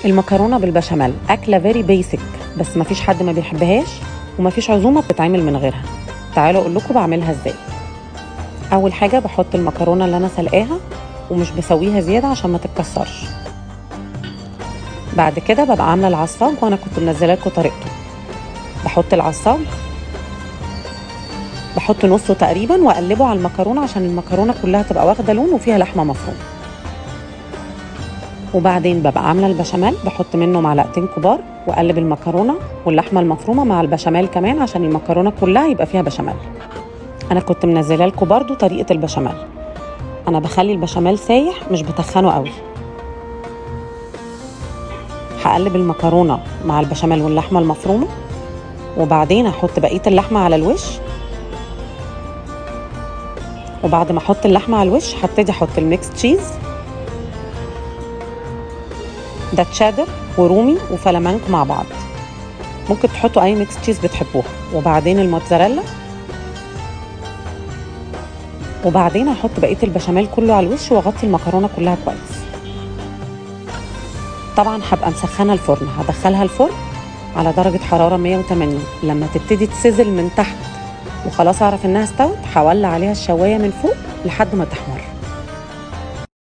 المكرونه بالبشاميل اكله فيري بيسك، بس مفيش حد ما بيحبهاش ومفيش عزومه بتتعمل من غيرها. تعالوا اقول لكم بعملها ازاي. اول حاجه بحط المكرونه اللي انا سلقاها ومش بسويها زياده عشان ما تتكسرش. بعد كده ببقى عامله العصاج، وانا كنت منزله لكم طريقته. بحط العصاج، بحط نصه تقريبا واقلبه على المكرونه عشان المكرونه كلها تبقى واخده لون وفيها لحمه مفرومه. وبعدين ببقى عامله البشاميل، بحط منه معلقتين كبار واقلب المكرونه واللحمه المفرومه مع البشاميل كمان عشان المكرونه كلها يبقى فيها بشاميل. انا كنت منزله لكم برده طريقه البشاميل. انا بخلي البشاميل سايح، مش بتخنه قوي. هقلب المكرونه مع البشاميل واللحمه المفرومه، وبعدين احط بقيه اللحمه على الوش. وبعد ما احط اللحمه على الوش هبتدي احط الميكس تشيز. ده تشيدر ورومي وفلامنك مع بعض، ممكن تحطوا اي ميكس تشيز بتحبوها. وبعدين الموتزاريلا، وبعدين هحط بقيه البشاميل كله على الوش واغطي المكرونه كلها كويس. طبعا هبقى مسخنه الفرن، هدخلها الفرن على درجه حراره 180. لما تبتدي تسزل من تحت وخلاص اعرف انها استوت، هولع عليها الشوايه من فوق لحد ما تحمر.